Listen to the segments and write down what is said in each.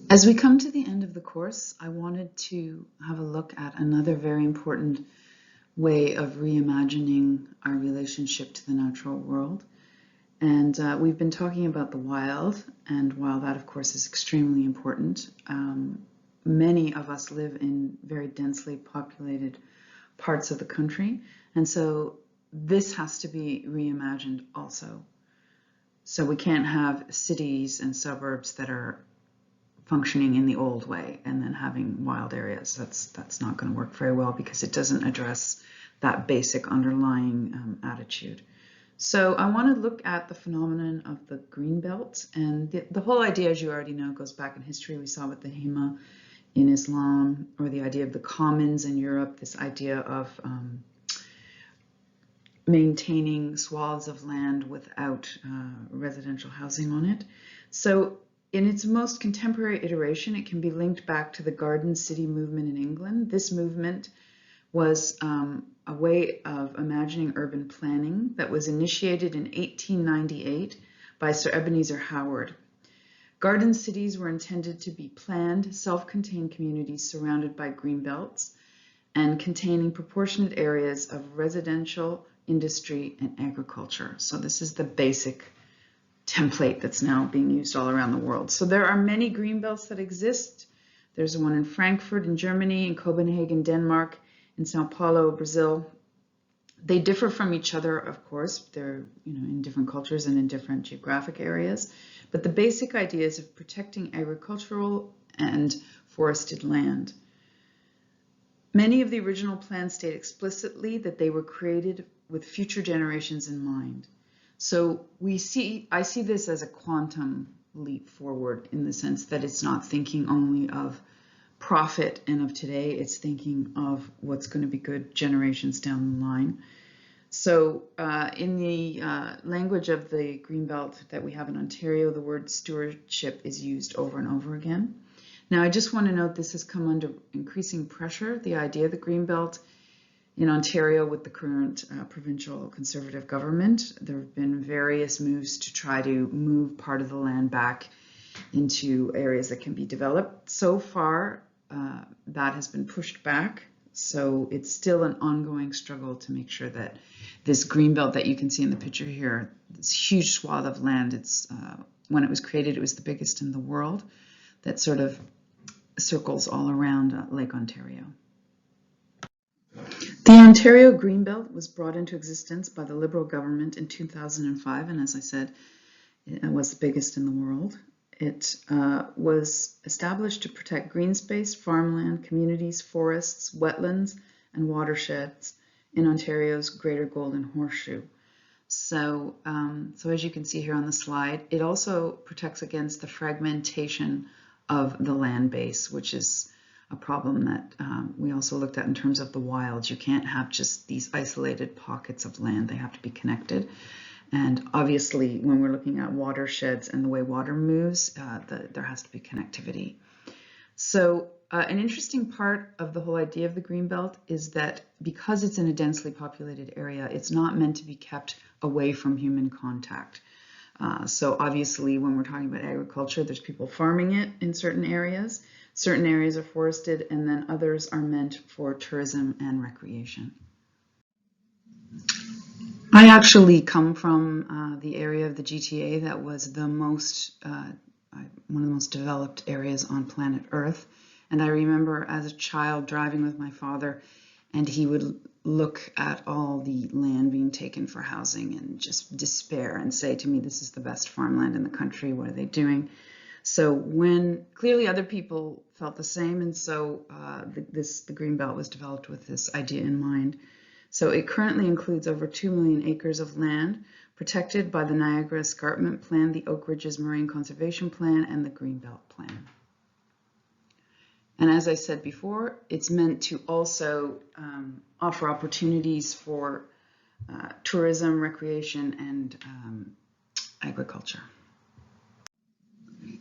As we come to the end of the course, I wanted to have a look at another very important way of reimagining our relationship to the natural world. And we've been talking about the wild, and while that, of course, is extremely important, many of us live in very densely populated parts of the country, and so this has to be reimagined also. So we can't have cities and suburbs that are functioning in the old way and then having wild areas. That's not going to work very well because it doesn't address that basic underlying attitude. So I want to look at the phenomenon of the Greenbelt, and the whole idea, as you already know, goes back in history. We saw with the Himma in Islam, or the idea of the commons in Europe, this idea of maintaining swaths of land without residential housing on it. So in its most contemporary iteration, it can be linked back to the Garden City movement in England. This movement was a way of imagining urban planning that was initiated in 1898 by Sir Ebenezer Howard. Garden cities were intended to be planned, self-contained communities surrounded by green belts and containing proportionate areas of residential, industry, and agriculture. So this is the basic template that's now being used all around the world. So there are many green belts that exist. There's one in Frankfurt in Germany, in Copenhagen, Denmark, in Sao Paulo, Brazil. They differ from each other, of course. They're in different cultures and in different geographic areas. But the basic idea is of protecting agricultural and forested land. Many of the original plans state explicitly that they were created with future generations in mind. So I see this as a quantum leap forward in the sense that it's not thinking only of profit and of today, it's thinking of what's going to be good generations down the line. So in the language of the Greenbelt that we have in Ontario, the word stewardship is used over and over again. Now, I just want to note this has come under increasing pressure, the idea of the Greenbelt in Ontario with the current provincial Conservative government. There have been various moves to try to move part of the land back into areas that can be developed. So far, that has been pushed back. So it's still an ongoing struggle to make sure that this Greenbelt that you can see in the picture here, this huge swath of land, it's when it was created, it was the biggest in the world, that sort of circles all around Lake Ontario. The Ontario Greenbelt was brought into existence by the Liberal government in 2005, and as I said, it was the biggest in the world. It was established to protect green space, farmland, communities, forests, wetlands, and watersheds in Ontario's Greater Golden Horseshoe. So, as you can see here on the slide, it also protects against the fragmentation of the land base, which is a problem that we also looked at in terms of the wilds. You can't have just these isolated pockets of land. They have to be connected. And obviously, when we're looking at watersheds and the way water moves, there has to be connectivity. So an interesting part of the whole idea of the Greenbelt is that because it's in a densely populated area, it's not meant to be kept away from human contact. So obviously, when we're talking about agriculture, there's people farming it in certain areas. Certain areas are forested, and then others are meant for tourism and recreation. I actually come from the area of the GTA that was the most, one of the most developed areas on planet Earth. And I remember as a child driving with my father, and he would look at all the land being taken for housing and just despair and say to me, this is the best farmland in the country, what are they doing? So when clearly other people felt the same, and so the Greenbelt was developed with this idea in mind. So it currently includes over 2 million acres of land protected by the Niagara Escarpment Plan, the Oak Ridges Marine Conservation Plan, and the Greenbelt Plan. And as I said before, it's meant to also offer opportunities for tourism, recreation, and agriculture.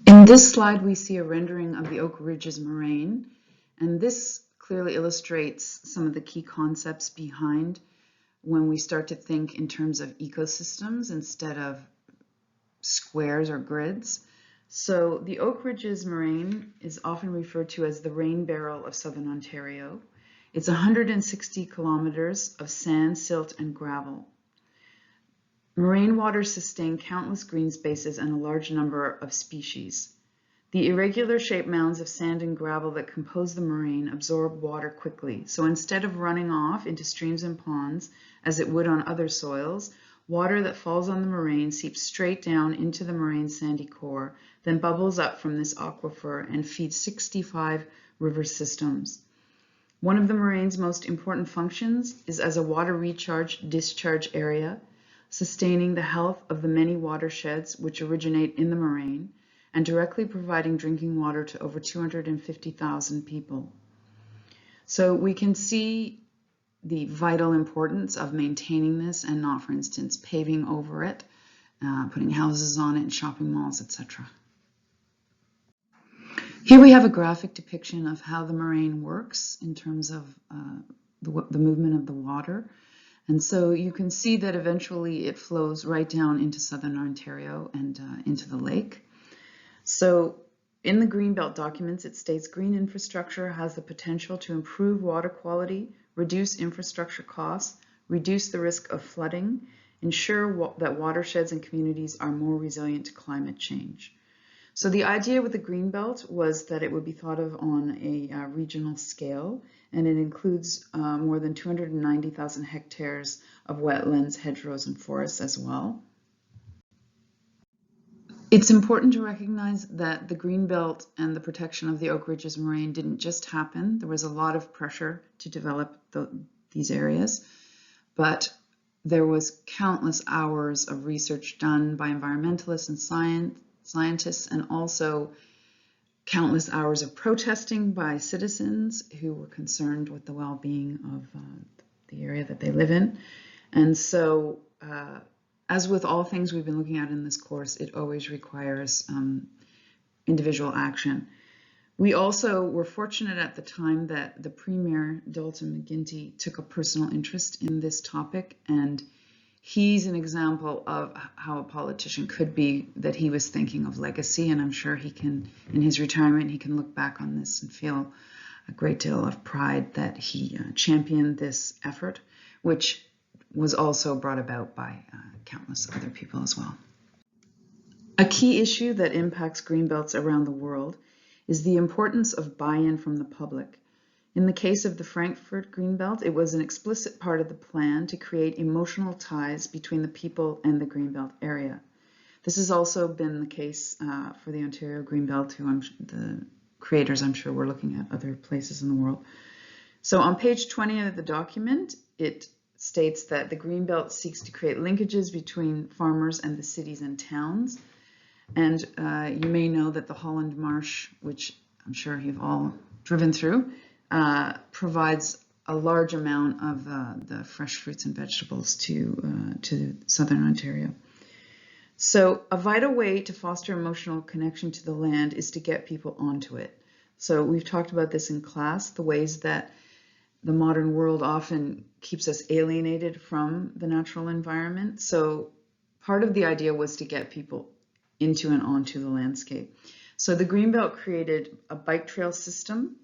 In this slide, we see a rendering of the Oak Ridges Moraine, and this clearly illustrates some of the key concepts behind when we start to think in terms of ecosystems instead of squares or grids. So the Oak Ridges Moraine is often referred to as the rain barrel of southern Ontario. It's 160 kilometers of sand, silt, and gravel. Moraine waters sustain countless green spaces and a large number of species. The irregular shaped mounds of sand and gravel that compose the moraine absorb water quickly. So instead of running off into streams and ponds, as it would on other soils, water that falls on the moraine seeps straight down into the moraine's sandy core, then bubbles up from this aquifer and feeds 65 river systems. One of the moraine's most important functions is as a water recharge discharge area, sustaining the health of the many watersheds which originate in the moraine, and directly providing drinking water to over 250,000 people. So we can see the vital importance of maintaining this and not, for instance, paving over it, putting houses on it, and shopping malls, etc. Here we have a graphic depiction of how the moraine works in terms of the movement of the water. And so you can see that eventually it flows right down into southern Ontario and into the lake. So in the Greenbelt documents, it states green infrastructure has the potential to improve water quality, reduce infrastructure costs, reduce the risk of flooding, ensure that watersheds and communities are more resilient to climate change. So the idea with the Greenbelt was that it would be thought of on a regional scale, and it includes more than 290,000 hectares of wetlands, hedgerows, and forests as well. It's important to recognize that the Greenbelt and the protection of the Oak Ridges Moraine didn't just happen. There was a lot of pressure to develop these areas, but there was countless hours of research done by environmentalists and scientists, and also countless hours of protesting by citizens who were concerned with the well-being of the area that they live in. And so, as with all things we've been looking at in this course, it always requires individual action. We also were fortunate at the time that the Premier, Dalton McGuinty, took a personal interest in this topic, and he's an example of how a politician could be, that he was thinking of legacy, and I'm sure he can, in his retirement, he can look back on this and feel a great deal of pride that he championed this effort, which was also brought about by countless other people as well. A key issue that impacts greenbelts around the world is the importance of buy-in from the public. In the case of the Frankfurt Greenbelt, it was an explicit part of the plan to create emotional ties between the people and the Greenbelt area. This has also been the case for the Ontario Greenbelt, who the creators, I'm sure, were looking at other places in the world. So on page 20 of the document, it states that the Greenbelt seeks to create linkages between farmers and the cities and towns. And you may know that the Holland Marsh, which I'm sure you've all driven through, provides a large amount of the fresh fruits and vegetables to southern Ontario. So a vital way to foster emotional connection to the land is to get people onto it. So we've talked about this in class, the ways that the modern world often keeps us alienated from the natural environment. So part of the idea was to get people into and onto the landscape. So the Greenbelt created a bike trail system,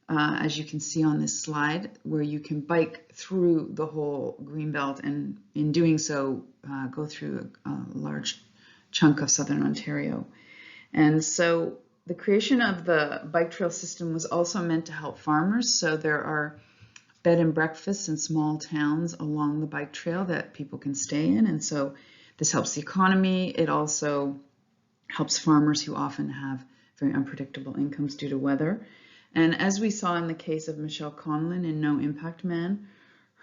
as you can see on this slide, where you can bike through the whole Greenbelt, and in doing so, go through a large chunk of southern Ontario. And so the creation of the bike trail system was also meant to help farmers. So there are bed and breakfasts in small towns along the bike trail that people can stay in. And so this helps the economy. It also helps farmers who often have very unpredictable incomes due to weather. And as we saw in the case of Michelle Conlon in No Impact Man,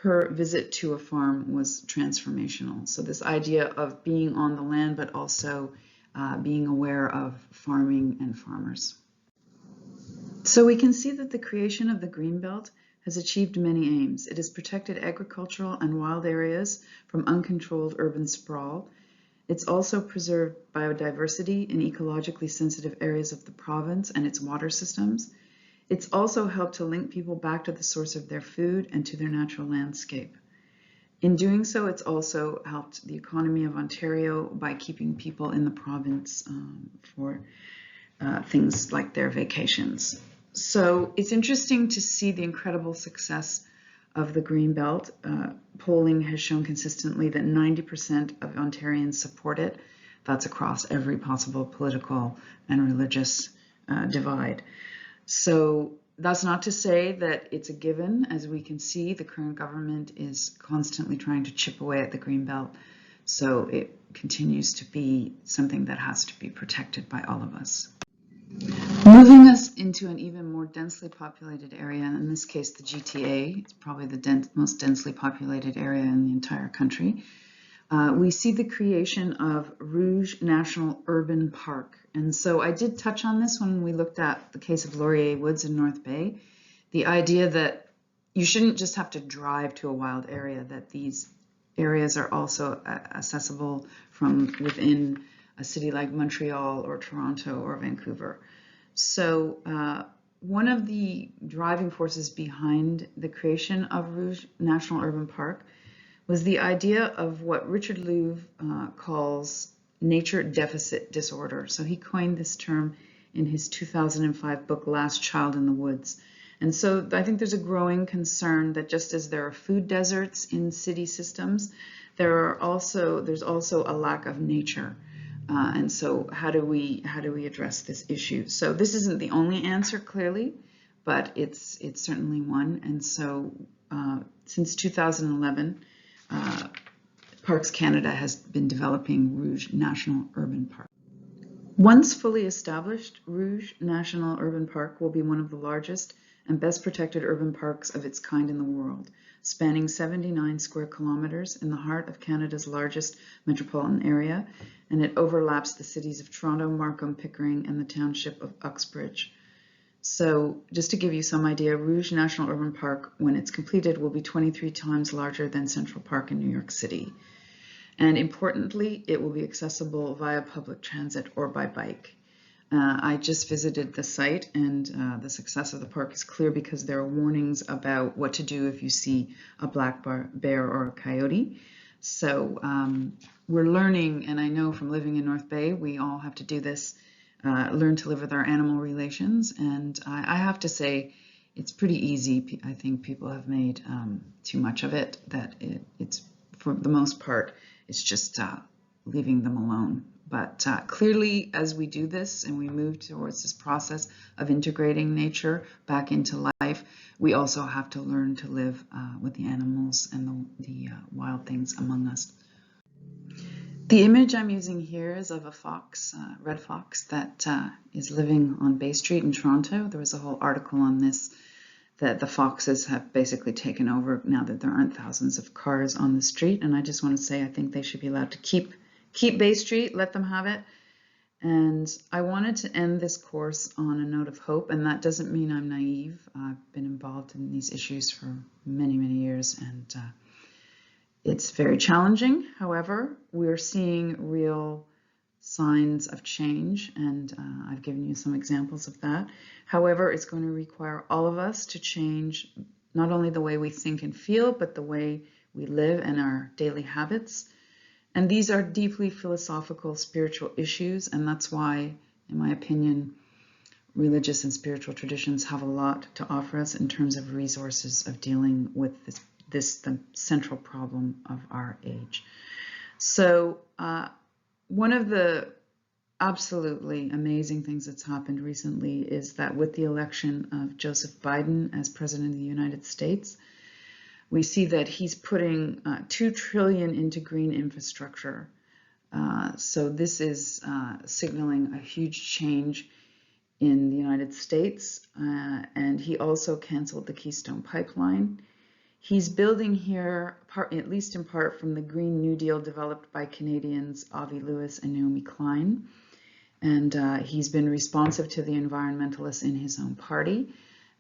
her visit to a farm was transformational. So this idea of being on the land, but also being aware of farming and farmers. So we can see that the creation of the Greenbelt has achieved many aims. It has protected agricultural and wild areas from uncontrolled urban sprawl. It's also preserved biodiversity in ecologically sensitive areas of the province and its water systems. It's also helped to link people back to the source of their food and to their natural landscape. In doing so, it's also helped the economy of Ontario by keeping people in the province for things like their vacations. So it's interesting to see the incredible success of the Greenbelt. Polling has shown consistently that 90% of Ontarians support it. That's across every possible political and religious divide. So that's not to say that it's a given. As we can see, the current government is constantly trying to chip away at the Greenbelt. So it continues to be something that has to be protected by all of us. Moving us into an even more densely populated area, and in this case the GTA, it's probably the most densely populated area in the entire country, we see the creation of Rouge National Urban Park. And so I did touch on this when we looked at the case of Laurier Woods in North Bay, the idea that you shouldn't just have to drive to a wild area, that these areas are also accessible from within a city like Montreal or Toronto or Vancouver. So one of the driving forces behind the creation of Rouge National Urban Park was the idea of what Richard Louv calls nature deficit disorder. So he coined this term in his 2005 book, Last Child in the Woods. And so I think there's a growing concern that just as there are food deserts in city systems, there's also a lack of nature. And so how do we address this issue? So this isn't the only answer, clearly, but it's certainly one. And so since 2011, Parks Canada has been developing Rouge National Urban Park. Once fully established, Rouge National Urban Park will be one of the largest and best protected urban parks of its kind in the world, spanning 79 square kilometers in the heart of Canada's largest metropolitan area, and it overlaps the cities of Toronto, Markham, Pickering, and the township of Uxbridge. So just to give you some idea, Rouge National Urban Park, when it's completed, will be 23 times larger than Central Park in New York City. And importantly, it will be accessible via public transit or by bike. I just visited the site, and the success of the park is clear because there are warnings about what to do if you see a black bear or a coyote. So we're learning, and I know from living in North Bay, we all have to do this, learn to live with our animal relations. And I have to say, it's pretty easy. I think people have made too much of it, that it's, for the most part, it's just leaving them alone. But clearly, as we do this and we move towards this process of integrating nature back into life, we also have to learn to live with the animals and the wild things among us. The image I'm using here is of a fox, red fox, that is living on Bay Street in Toronto. There was a whole article on this, that the foxes have basically taken over now that there aren't thousands of cars on the street. And I just want to say, I think they should be allowed to keep Bay Street, let them have it. And I wanted to end this course on a note of hope, and that doesn't mean I'm naive. I've been involved in these issues for many, many years, and it's very challenging. However, we're seeing real signs of change, and I've given you some examples of that. However, it's going to require all of us to change not only the way we think and feel, but the way we live and our daily habits. And these are deeply philosophical, spiritual issues, and that's why, in my opinion, religious and spiritual traditions have a lot to offer us in terms of resources of dealing with the central problem of our age. So one of the absolutely amazing things that's happened recently is that with the election of Joseph Biden as President of the United States, we see that he's putting $2 trillion into green infrastructure. So this is signaling a huge change in the United States. And he also canceled the Keystone Pipeline. He's building here, at least in part, from the Green New Deal developed by Canadians Avi Lewis and Naomi Klein. And he's been responsive to the environmentalists in his own party.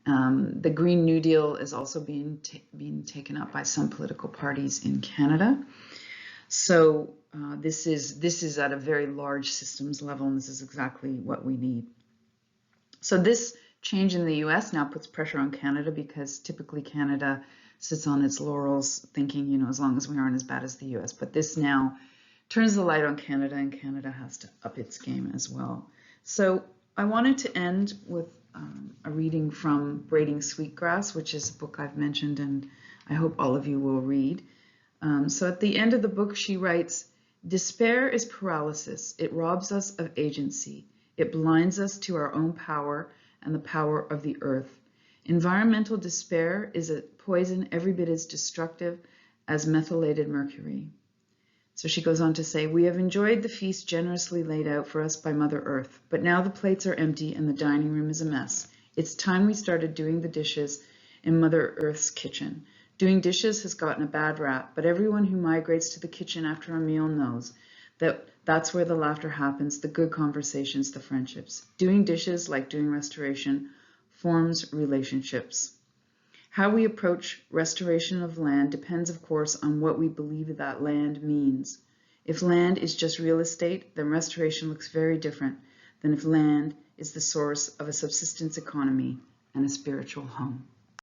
The Green New Deal is also being taken up by some political parties in Canada. So this is at a very large systems level, and this is exactly what we need. So this change in the US now puts pressure on Canada, because typically Canada sits on its laurels thinking, you know, as long as we aren't as bad as the US. But this now turns the light on Canada, and Canada has to up its game as well. So I wanted to end with a reading from Braiding Sweetgrass, which is a book I've mentioned and I hope all of you will read. So at the end of the book, she writes, "Despair is paralysis. It robs us of agency. It blinds us to our own power and the power of the earth. Environmental despair is a poison every bit as destructive as methylated mercury." So she goes on to say, "We have enjoyed the feast generously laid out for us by Mother Earth, but now the plates are empty and the dining room is a mess. It's time we started doing the dishes in Mother Earth's kitchen. Doing dishes has gotten a bad rap, but everyone who migrates to the kitchen after a meal knows that that's where the laughter happens, the good conversations, the friendships. Doing dishes, like doing restoration, forms relationships. How we approach restoration of land depends, of course, on what we believe that land means. If land is just real estate, then restoration looks very different than if land is the source of a subsistence economy and a spiritual home."